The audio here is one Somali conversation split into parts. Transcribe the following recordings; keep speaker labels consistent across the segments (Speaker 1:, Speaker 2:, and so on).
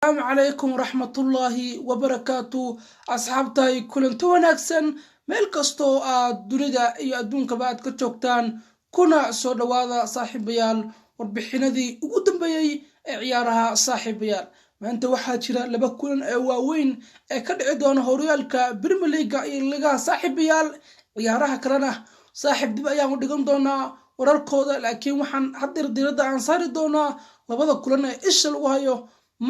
Speaker 1: السلام عليكم ورحمة الله وبركاته أصحابتي كلنتو وناكسن meel kastoo aad dunida iyo adduunkaba aad ka joogtaan kuna soo dhawaada saaxiibayaal warbixinadii ugu dambeeyay ee ciyaaraha saaxiibayaal maanta waxaa jira laba kulan ee waaweyn ee ka dhici doona horyaalka Premier League iyo liga saaxiibayaal ciyaaraha kalena saaxiib dib ayaan u dhigan doonaa wararkooda laakiin waxaan hadir diirada aan saari doonaa labada kulan ee isha lagu hayo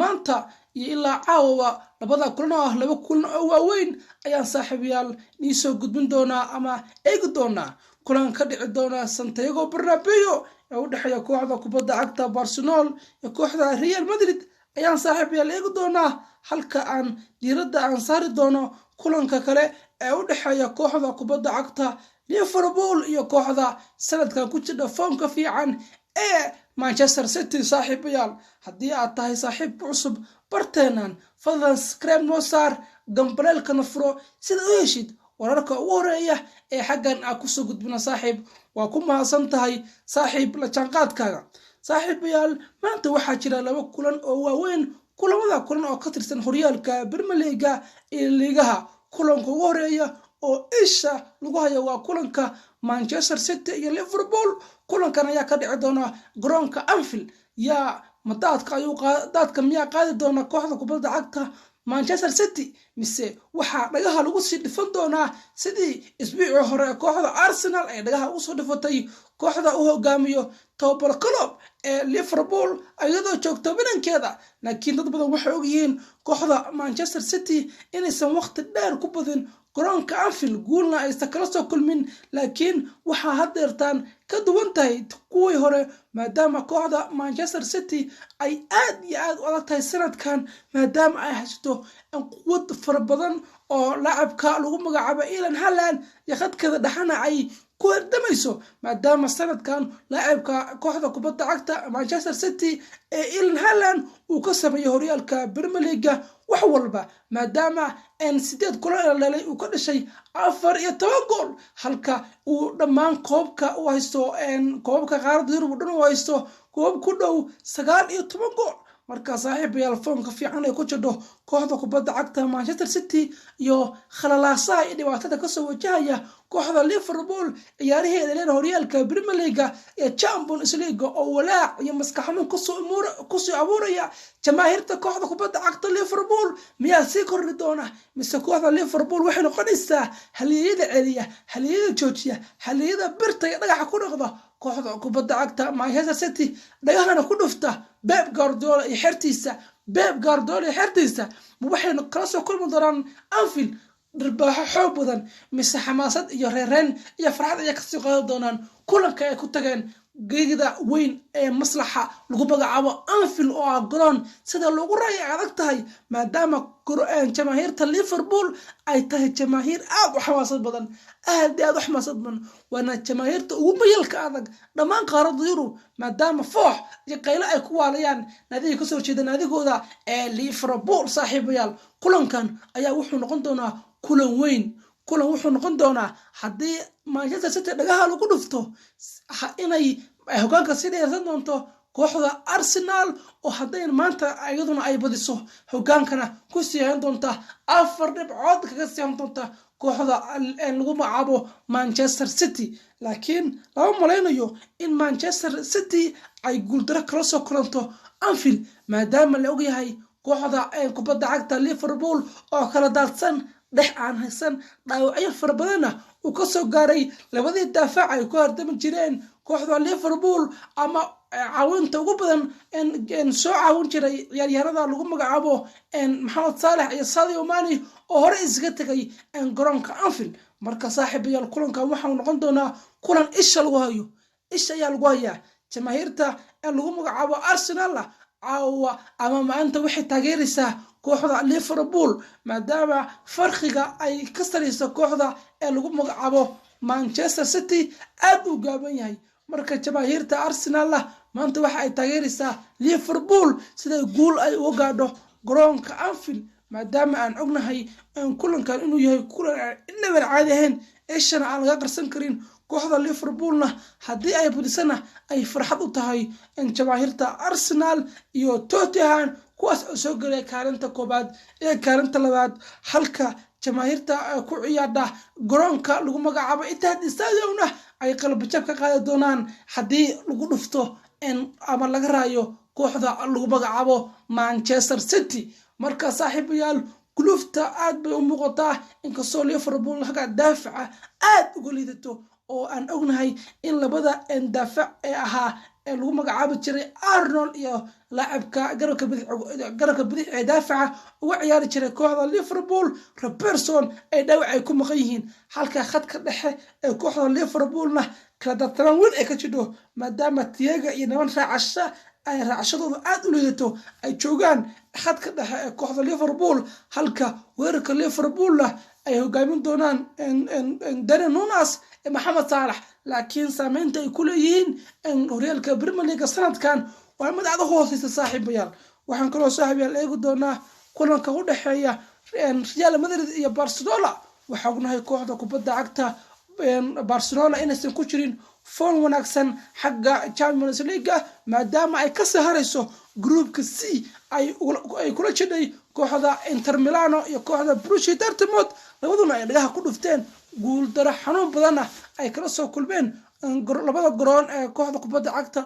Speaker 1: maanta iyo ilaa caawa labada kulan oo laba kulan oo waaweyn ayaan saaxiibayaal niisoo gudbin doonaa ama eegi doonaa kulan ka dhici doona Santiago Bernabeu ee u dhaxeeya kooxda kubadda cagta Barcelona iyo kooxda Real Madrid ayaan saaxiibayaal eegi doonaa halka aan diirada aan saari doono kulanka kale ee u dhaxeeya kooxda kubadda cagta Liverpool iyo kooxda sanadkan ku jira foomka fiican ee Manchester City saaxiibayaal haddii aad tahay saaxiib cusub barteenan fadlan subscribe noo saar gambalelkana furo sida u heshid wararka ugu horeeya ee xaggan aan kusoo gudbina saaxiib waa ku mahadsan tahay saaxiib la jaanqaadkaaga saaxiibayaal maanta waxaa jira laba kulan oo waaweyn kulamada kulan oo ka tirsan horyaalka Premier League iyo ligaha kulanka ugu horeeya oo isha lagu hayo waa kulanka Manchester City iyo Liverpool kulankan ayaa ka dhici doona garoonka Anfield yaa dadka miyaa qaadi doona kooxda kubadda cagta Manchester City mise waxa dhagaha lagu sii dhifan doonaa sidii isbuucii hore kooxda Arsenal ay dhagaha u soo dhifatay kooxda u hogaamiyo Toby Klopp ee Liverpool ayadoo joogto bilankeeda laakiin dad badan waxay og yihiin kooxda Manchester City inaysan waqti dheer ku badin garoonka Anfield guulna aysan kala soo kulmin laakiin waxa hadeertaan ka duwan tahay kuwii hore maadaama kooxda Manchester City ay aad iyo aad u adag tahay sanadkan maadaama ay haysato quwad fara badan oo laacibka lagu magacaabo Erling Haaland iyo khadkada dhaxana ay ku damayso maadaama sanadkan laacibka kooxda kubadda cagta Manchester City ee Erling Haaland uu ka sameeyo horyaalka Premier League wax walba maadaama sideed kulan dhalay uu ka dhashay 14 gool halka uu dhammaan koobka u haysto koobka qaaradda Yurub dhan u haysto koob ku dhow 19 gool marka saaxiibayaal foomka fiican ay ku jiro kooxda kubadda cagta Manchester City iyo khalalaasaha iyo dhibaatada ka soo wajahaya kooxda Liverpool ciyaaraheeda leeyahay horyaalka Premier League ee Champions League oo walaac iyo maskax xanuun ku soo abuuraya jamaahirta kooxda kubadda cagta Liverpool miyaa sii kordhi doona mise kooxda Liverpool waxay noqonaysaa haliyada celiya haliyada joojiya haliyada birta iyo dhagaxa ku noqda kooxda kubadda cagta Manchester City dhagahana ku dhufta Pep Guardiola iyo xirtiisa waxay kala soo kulmi doonaan Anfield dharbaaxo xoog badan mise xamaasad iyo reereen iyo farxad ay ka soo qaadi doonaan kulanka ay ku tageen geegida weyn ee maslaxa lagu magacaabo Anfield oo ah garoon sida loogu raayay adag tahay maadaama jamaahirta Liverpool ay tahay jamaahir aad u xamaasad badan waana jamaahirta ugu mayalka adag dhammaan qaaradda Yurub maadaama foox iyo qaylo ay ku waalayaan naadiga ka soo jeeda naadigooda ee Liverpool saaxiibayaal kulankan ayaa wuxuu noqon doonaa kulan weyn wuxuu noqon doonaa haddii Manchester City dhagaha lagu dhufto inay hogaanka si dheersan doonto kooxda Arsenal oo haddeen maanta ayaduna ay badiso hogaankana ku sii doonta 4 dhibcood kaga sii doonta kooxda lagu magacaabo Manchester City laakiin lama malaynayo in Manchester City ay guuldaro kala soo kulanto Anfield maadaama la og yahay kooxda kubadda cagta Liverpool oo kala daadsan dhex aan haysan dhaawacyo fara badan uu ka soo gaaray labadii daafac ay ku hardami jireen kooxda Liverpool ama caawinta ugu badan soo caawin jiray ciyaaryahanada lagu magacaabo Mohamed Salah iyo Sadio Mane oo hore isaga tagay garoonka Anfield marka saaxiibayaal kulankan waxa uu noqon doonaa kulan isha ayaa lagu hayaa jamaahirta lagu magacaabo Arsenal caawa ama maanta waxay taageeraysaa kooxda Liverpool maadaama farqiga ay ka sareyso kooxda lagu magacaabo Manchester City aad u gaaban yahay marka jamaahirta Arsenal maanta waxa ay taageeraysaa Liverpool sida gool ay uga gaadho garoonka Anfield maadaama aan ognahay kulankan inuu yahay kulan inaba caadi ahayn ishana aan laga qarsan karin kooxda Liverpoolna haddii ay budisana ay farxad u tahay in jamaahirta Arsenal iyo Tottenham kuwaas oo soo galay kaalinta koobaad iyo kaalinta labaad halka jamaahiirta ku ciyaarta garoonka lagu magacaabo Etihad Stadium ay qalab jab ka qaadi doonaan haddii lagu dhufto ama laga raayo kooxda lagu magacaabo Manchester City marka saaxiibayaal kulufta aad bay u muuqataa inkastoo Liverpool haga daafaca aad uga liidato oo aan ognahay in labada daafac ee ahaa ee lagu magacaabo jiray Arnold iyo laacibka garabka bidix ee daafaca uga ciyaari jiray kooxda Liverpool Robertson ay dhaawac ku maqan yihiin halka khadka dhexe ee kooxda Liverpoolna kala dartaan weyn ay ka jiro maadaama Thiago iyo niman raacasha ay raacashadooda aad u liidato ay joogaan khadka dhexe ee kooxda Liverpool halka weerarka Liverpoolna ay hogaamin doonaan Darren Nunes Mohamed Salah laakiin saameynta ay ku leeyihiin horyaalka Premier League sanadkan waa mid aad u hooseysa saaxiibayaal waxaan kaloo saaxiibayaal eegi doonaa kulanka u dhaxeeya Real Madrid iyo Barcelona waxaan ognahay kooxda kubadda cagta Barcelona inaysan ku jirin foon wanaagsan xagga Champions League maadaama ay ka saarayso groupka C ay kula jidhay kooxda Inter Milan iyo kooxda Borussia Dortmund labaduna ay dhagaha ku dhufteen guul daro xanuun badan ay kala soo kulmeen labada garoon ee kooxda kubadda cagta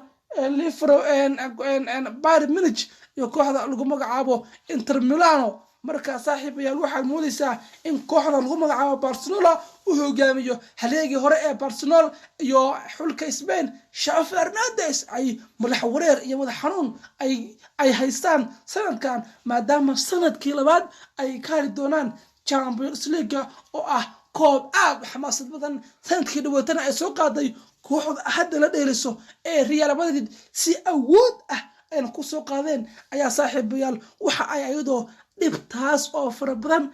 Speaker 1: Bayern Munich iyo kooxda lagu magacaabo Inter Milan marka saaxiibayaal waxaad moodaysaa in kooxda lagu magacaabo Barcelona uu hogaamiyo haleegii hore ee Barcelona iyo xulka Spain Xavi Hernandez ay madax wareer iyo madax xanuun ay haystaan sanadkan maadaama sanadkii labaad ay ka heli doonaan Champions League oo ah koob aad xamaasad badan sanadkii dhawaatana ay soo qaaday kooxda hadda la dheeliso ee Real Madrid si awood ah ay ku soo qaadeen ayaa saaxiibayaal waxa ay ayadoo dhibtaas oo fara badan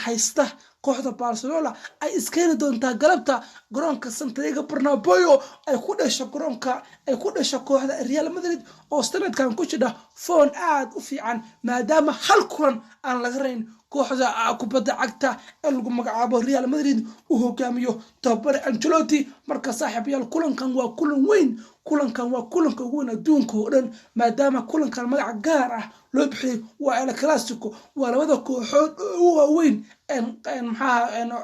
Speaker 1: haysta kooxda Barcelona ay iskeeni doontaa galabta garoonka Santiago Bernabeu ay ku dhasho kooxda Real Madrid oo sanadkan ku jira foon aad u fiican maadaama hal kulan aan laga rayn kooxda kubadda cagta ee lagu magacaabo Real Madrid uu hogaamiyo tababare Ancelotti marka saaxiibayaal kulankan waa kulan weyn waa kulanka ugu weyn adduunka oo dhan maadaama kulankan magac gaar ah loo bixiyay waa El Clasico waa labada kooxood ugu waaweyn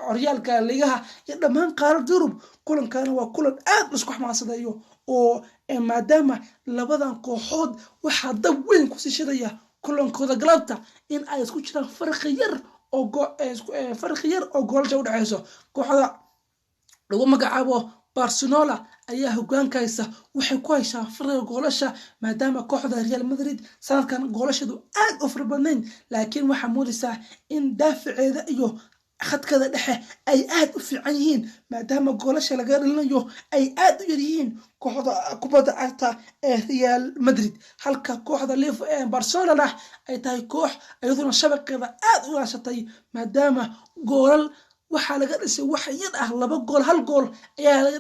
Speaker 1: horyaalka ligaha iyo dhammaan qaaradda Yurub kulankan waa kulan aad isku xamaasadeeyo oo maadaama labadan kooxood waxa dab weyn ku sishadaya kulankooda galabta in ay isku jiraan farqi yar oo goolasha u dhaxayso kooxda lagu magacaabo Barcelona ayaa hogaankaysa waxay ku haysaa farqiga goolasha maadaama kooxda Real Madrid sanadkan goolashadu aad u farbadnayn laakiin waxa moodaysaa in daafaceeda iyo khadkada dhexe ay aad u fiican yihiin maadaama goolasha laga dhalinayo ay aad u yar yihiin kooxda kubadda cagta ee Real Madrid halka kooxda Barcelona ay tahay koox ayaduna shabaqeeda aad u ilaashatay maadaama goolal waxa laga dhisay wax yar ah 2 gool 1 gool ayaa